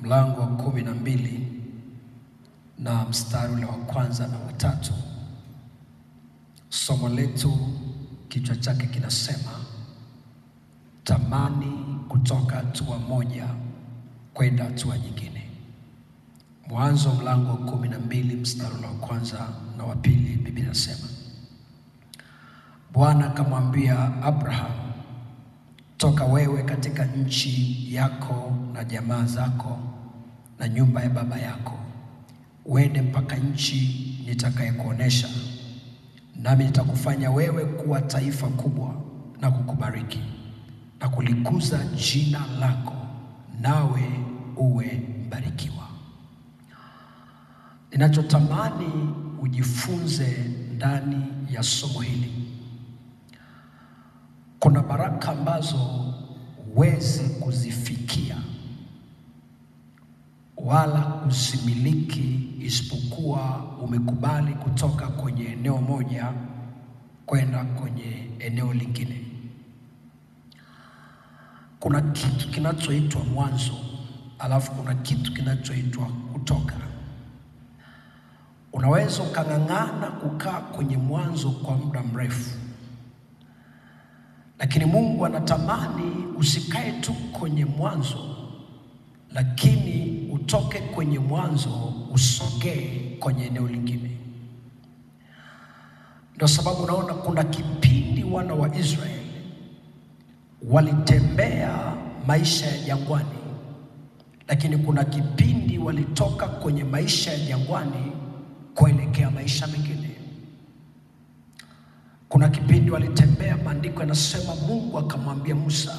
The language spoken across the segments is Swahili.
mlango wa 12 na mstari ule wa kwanza na wa tatu. Somo letu kichwa chake kinasema tamani kutoka hatua moja kwenda hatua nyingine. Mwanzo mlango wa 12 mstari ule wa kwanza na wa pili, Biblia inasema, Bwana akamwambia Abraham, toka wewe katika nchi yako na jamaa zako na nyumba ya baba yako, uende mpaka nchi nitakayekuonesha, nami nitakufanya wewe kuwa taifa kubwa na kukubariki na kulikuza jina lako, nawe uwe mbarikiwa. Ninachotamani ujifunze ndani ya somo hili, kuna baraka ambazo huwezi kuzifikia wala kuzimiliki isipokuwa umekubali kutoka kwenye eneo moja kwenda kwenye eneo lingine. Kuna kitu kinachoitwa mwanzo, alafu kuna kitu kinachoitwa kutoka. Unaweza ukang'ang'ana kukaa kwenye mwanzo kwa muda mrefu, lakini Mungu anatamani usikae tu kwenye mwanzo, lakini utoke kwenye mwanzo usogee kwenye eneo lingine. Ndio sababu unaona kuna kipindi wana wa Israeli walitembea maisha ya jangwani, lakini kuna kipindi walitoka kwenye maisha ya jangwani kuelekea maisha mengine. Kuna kipindi walitembea, maandiko yanasema Mungu akamwambia Musa,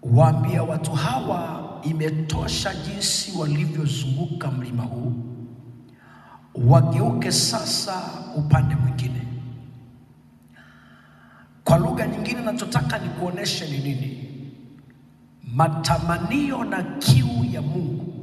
waambia watu hawa imetosha jinsi walivyozunguka mlima huu, wageuke sasa upande mwingine. Kwa lugha nyingine, nachotaka nikuoneshe ni nini? Matamanio na kiu ya Mungu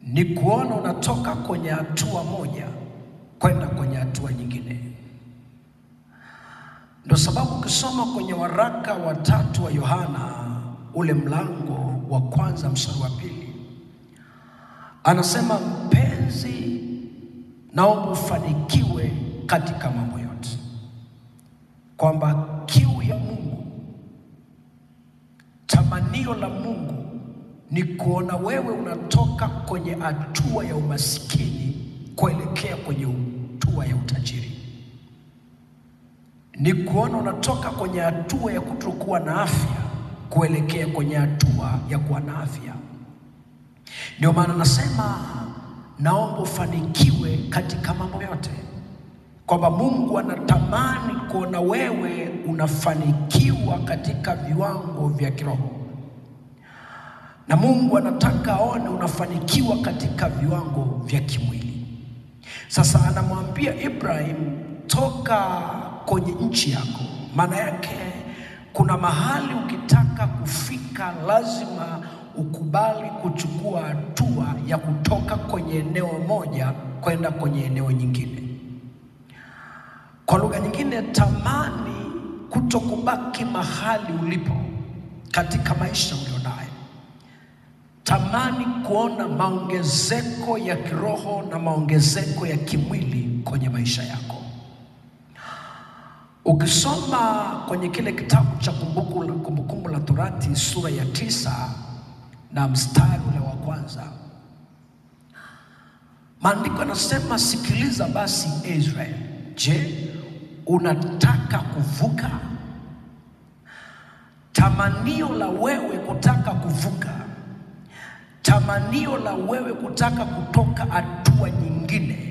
ni kuona unatoka kwenye hatua moja kwenda kwenye hatua nyingine. Ndio sababu ukisoma kwenye waraka wa 3 wa Yohana ule mlango wa 1 mstari wa 2, anasema, mpenzi, naomba ufanikiwe katika mambo yote. Kwamba kiu ya Mungu, tamanio la Mungu ni kuona wewe unatoka kwenye hatua ya umasikini kuelekea kwenye hatua ya utajiri. Ni kuona unatoka kwenye hatua ya kutokuwa na afya kuelekea kwenye hatua ya kuwa na afya. Ndio maana nasema naomba ufanikiwe katika mambo yote, kwamba Mungu anatamani kuona wewe unafanikiwa katika viwango vya kiroho, na Mungu anataka aone unafanikiwa katika viwango vya kimwili. Sasa anamwambia Ibrahim, toka kwenye nchi yako. Maana yake kuna mahali ukitaka kufika lazima ukubali kuchukua hatua ya kutoka kwenye eneo moja kwenda kwenye eneo nyingine. Kwa lugha nyingine, tamani kutokubaki mahali ulipo katika maisha ulionayo. Tamani kuona maongezeko ya kiroho na maongezeko ya kimwili kwenye maisha yako. Ukisoma kwenye kile kitabu cha Kumbukumbu la Torati sura ya 9 na mstari ule wa kwanza, maandiko yanasema, sikiliza basi Israeli, je, unataka kuvuka? Tamanio la wewe kutaka kuvuka, tamanio la wewe kutaka kutoka hatua nyingine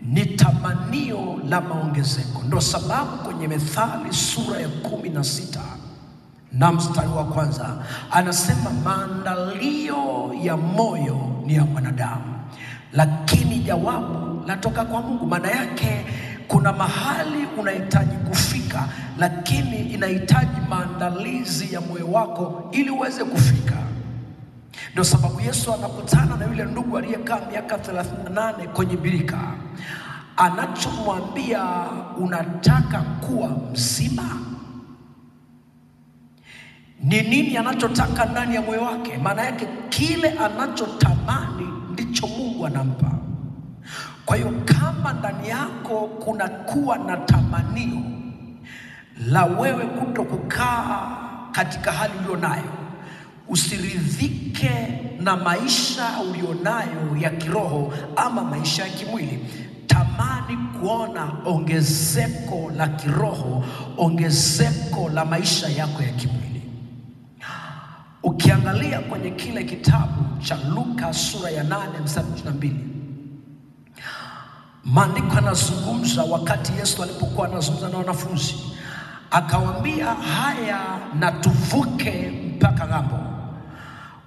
ni tamanio la maongezeko. Ndio sababu kwenye Methali sura ya 16 na mstari wa kwanza anasema, maandalio ya moyo ni ya mwanadamu, lakini jawabu latoka kwa Mungu. Maana yake kuna mahali unahitaji kufika, lakini inahitaji maandalizi ya moyo wako ili uweze kufika. Ndio sababu Yesu anakutana na yule ndugu aliyekaa miaka 38 kwenye birika. Anachomwambia, unataka kuwa mzima? ni nini anachotaka ndani ya moyo wake. Maana yake kile anachotamani ndicho Mungu anampa. Kwa hiyo kama ndani yako kuna kuwa na tamanio la wewe kutokukaa katika hali ulionayo, usiridhike na maisha ulionayo ya kiroho ama maisha ya kimwili. Tamani kuona ongezeko la kiroho, ongezeko la maisha yako ya kimwili. Ukiangalia kwenye kile kitabu cha Luka sura ya 8 mstari 22, maandiko yanazungumza wakati Yesu alipokuwa anazungumza na wanafunzi, akawaambia haya na tuvuke mpaka ng'ambo.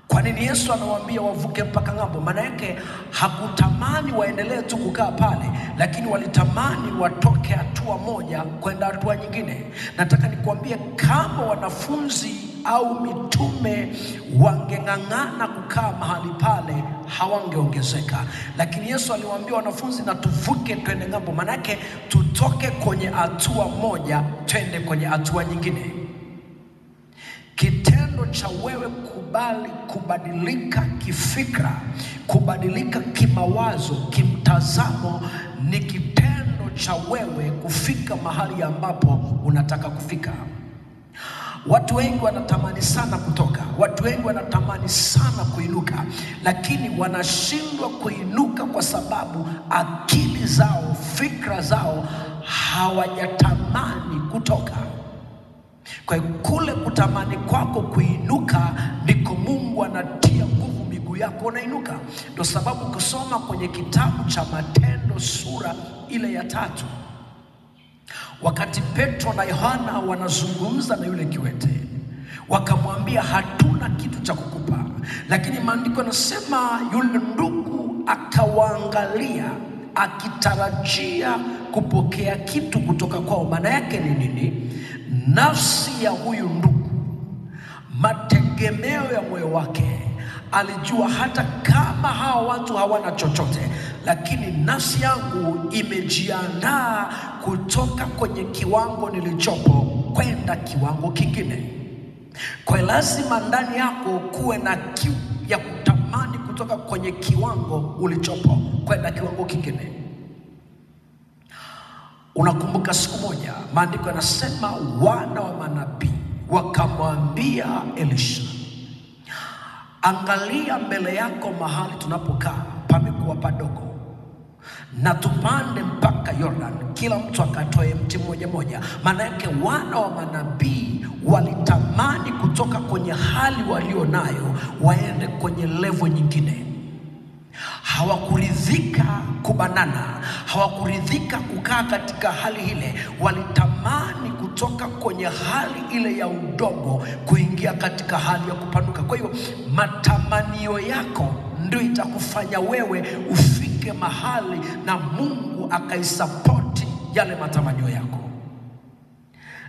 Kwa nini Yesu anawaambia wavuke mpaka ng'ambo? Maana yake hakutamani waendelee tu kukaa pale, lakini walitamani watoke hatua moja kwenda hatua nyingine. Nataka nikuambie, kama wanafunzi au mitume wangeng'ang'ana kukaa mahali pale, hawangeongezeka. Lakini Yesu aliwaambia wanafunzi na tuvuke twende ng'ambo. Maana yake tutoke kwenye hatua moja twende kwenye hatua nyingine. Kitendo cha wewe kubadilika kifikra, kubadilika kimawazo, kimtazamo, ni kitendo cha wewe kufika mahali ambapo unataka kufika. Watu wengi wanatamani sana kutoka, watu wengi wanatamani sana kuinuka, lakini wanashindwa kuinuka kwa sababu akili zao, fikra zao hawajatamani kutoka. Kwa hiyo kule kutamani kwako kuinuka ndiko Mungu anatia nguvu miguu yako unainuka. Ndio sababu kusoma kwenye kitabu cha Matendo sura ile ya 3, wakati Petro na Yohana wanazungumza na yule kiwete, wakamwambia hatuna kitu cha kukupa, lakini maandiko yanasema yule ndugu akawaangalia akitarajia kupokea kitu kutoka kwao. Maana yake ni nini? Nafsi ya huyu ndugu, mategemeo ya moyo wake, alijua hata kama hawa watu hawana chochote, lakini nafsi yangu imejiandaa kutoka kwenye kiwango nilichopo kwenda kiwango kingine. Kwa lazima ndani yako kuwe na kiu ya kutamani kutoka kwenye kiwango ulichopo kwenda kiwango kingine. Unakumbuka siku moja maandiko yanasema wana wa manabii wakamwambia Elisha, angalia mbele yako mahali tunapokaa pamekuwa padogo, na tupande mpaka Jordan, kila mtu akatoe mti mmoja mmoja. Maana yake wana wa manabii walitamani kutoka kwenye hali walio nayo waende kwenye level nyingine. Hawakuridhika kubanana, hawakuridhika kukaa katika hali ile. Walitamani kutoka kwenye hali ile ya udogo kuingia katika hali ya kupanuka. Kwa hiyo matamanio yako ndio itakufanya wewe ufike mahali na Mungu akaisapoti yale matamanio yako.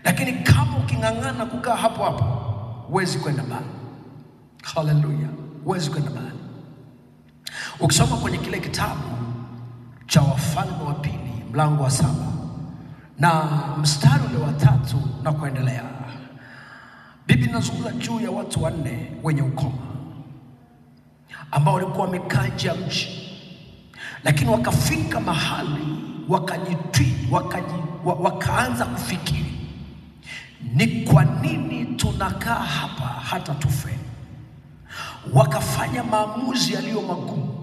Lakini kama uking'ang'ana kukaa hapo hapo, huwezi kwenda mbali. Hallelujah, huwezi kwenda mbali. Ukisoma kwenye kile kitabu cha Wafalme wa Pili mlango wa 7 na mstari ule wa 3 na kuendelea, Biblia inazungumza juu ya watu 4 wenye ukoma ambao walikuwa wamekaa nje ya mji, lakini wakafika mahali wakaanza kufikiri, ni kwa nini tunakaa hapa hata tufe? Wakafanya maamuzi yaliyo magumu.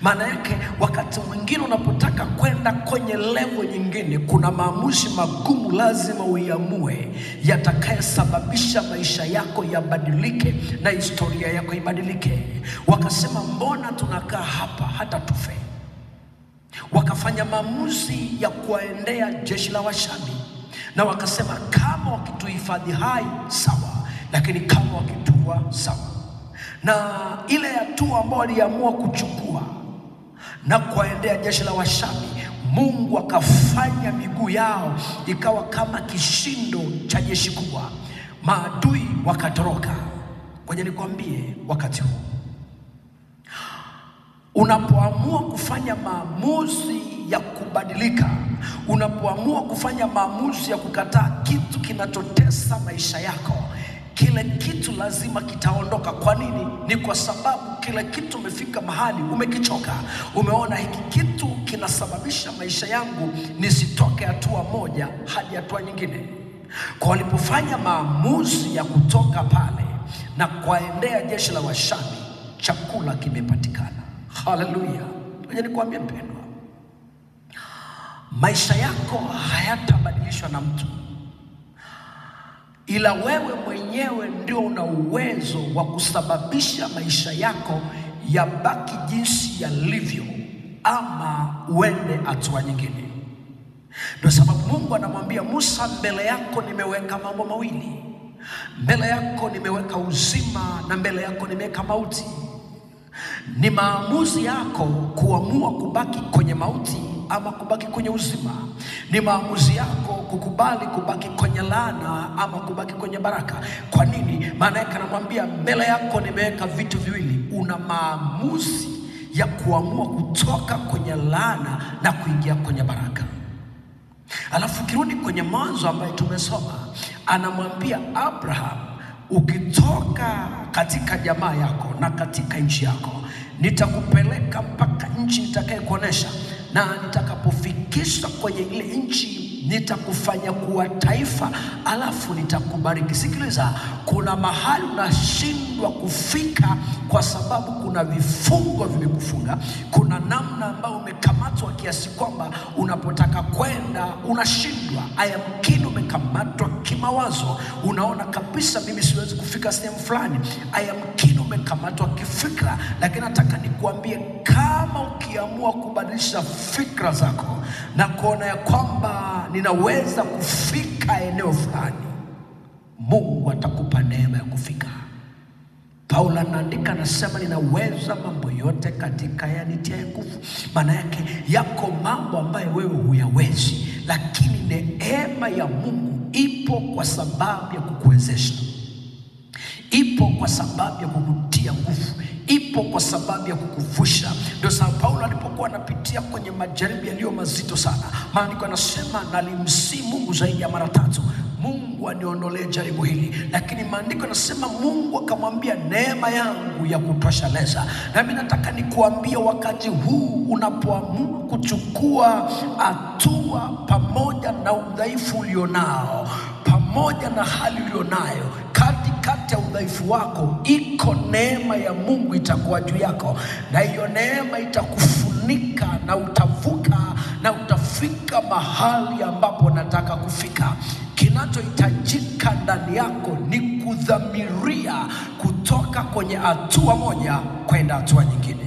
Maana yake wakati mwingine unapotaka kwenda kwenye level nyingine, kuna maamuzi magumu lazima uiamue, yatakayesababisha maisha yako yabadilike na historia yako ibadilike. Wakasema mbona tunakaa hapa hata tufe? Wakafanya maamuzi ya kuwaendea jeshi la Washami, na wakasema kama wakituhifadhi hai sawa, lakini kama wakitua sawa. Na ile hatua ambao waliamua kuchukua na kuwaendea jeshi la Washami, Mungu akafanya miguu yao ikawa kama kishindo cha jeshi kubwa. Maadui wakatoroka. Ngoja nikwambie, wakati huu unapoamua kufanya maamuzi ya kubadilika, unapoamua kufanya maamuzi ya kukataa kitu kinachotesa maisha yako, kile kitu lazima kitaondoka. Kwa nini? Ni kwa sababu kile kitu umefika mahali umekichoka. Umeona hiki kitu kinasababisha maisha yangu nisitoke hatua moja hadi hatua nyingine. Kwa walipofanya maamuzi ya kutoka pale na kuendea jeshi la Washami, chakula kimepatikana. Haleluya. Ngoja nikwambie mpendwa, maisha yako hayatabadilishwa na mtu, ila wewe mwenyewe ndio una uwezo wa kusababisha maisha yako yabaki jinsi yalivyo ama uende hatua nyingine. Ndio sababu Mungu anamwambia Musa, mbele yako nimeweka mambo mawili. Mbele yako nimeweka uzima na mbele yako nimeweka mauti. Ni maamuzi yako kuamua kubaki kwenye mauti ama kubaki kwenye uzima. Ni maamuzi yako kukubali kubaki kwenye laana ama kubaki kwenye baraka. Kwa nini? Maana yake anamwambia mbele yako nimeweka vitu viwili. Una maamuzi ya kuamua kutoka kwenye laana na kuingia kwenye baraka. Alafu kirudi kwenye Mwanzo ambaye tumesoma, anamwambia Abraham, ukitoka katika jamaa yako na katika nchi yako, nitakupeleka mpaka nchi nitakayokuonesha, na nitakapofikisha kwenye ile nchi nitakufanya kuwa taifa, alafu nitakubariki. Sikiliza, kuna mahali unashindwa kufika kwa sababu kuna vifungo vimekufunga. Kuna namna ambayo umekamatwa kiasi kwamba unapotaka kwenda unashindwa. Ayamkini umekamatwa kimawazo, unaona kabisa mimi siwezi kufika sehemu fulani. Ayamkini umekamatwa kifikra, lakini nataka nikuambie, kama ukiamua kubadilisha fikra zako na kuona ya kwamba ninaweza kufika eneo fulani, Mungu atakupa neema ya kufika. Paulo anaandika, anasema ninaweza mambo yote katika yanitiaye nguvu. Maana yake yako mambo ambayo wewe huyawezi, lakini neema ya Mungu ipo kwa sababu ya kukuwezesha. Ipo kwa sababu ya kukutia nguvu. Ipo kwa sababu ya kukuvusha. Ndio sababu Paulo alipokuwa anapitia kwenye majaribu yaliyo mazito sana, maandiko yanasema nalimsihi Mungu zaidi ya mara 3, Mungu aniondolee jaribu hili. Lakini maandiko yanasema Mungu akamwambia, neema yangu ya kutosheleza. Na mimi nataka nikuambie, wakati huu unapoamua kuchukua hatua, pamoja na udhaifu ulionao, pamoja na hali ulionayo, katikati ya udhaifu wako iko neema ya Mungu itakuwa juu yako, na hiyo neema itakufunika na utavuka na utafika mahali ambapo nataka kufika. Kinachohitajika ndani yako ni kudhamiria kutoka kwenye hatua moja kwenda hatua nyingine.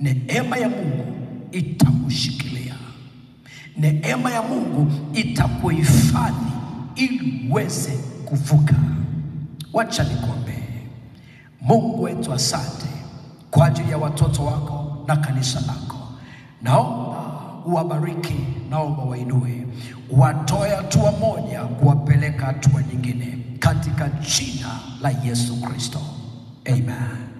Neema ya Mungu itakushikilia. Neema ya Mungu itakuhifadhi ili uweze kuvuka. Wacha nikombe. Mungu wetu, asante kwa ajili ya watoto wako na kanisa lako. Naomba uwabariki, naomba wainue, watoe hatua moja kuwapeleka hatua nyingine, katika jina la Yesu Kristo. Amen.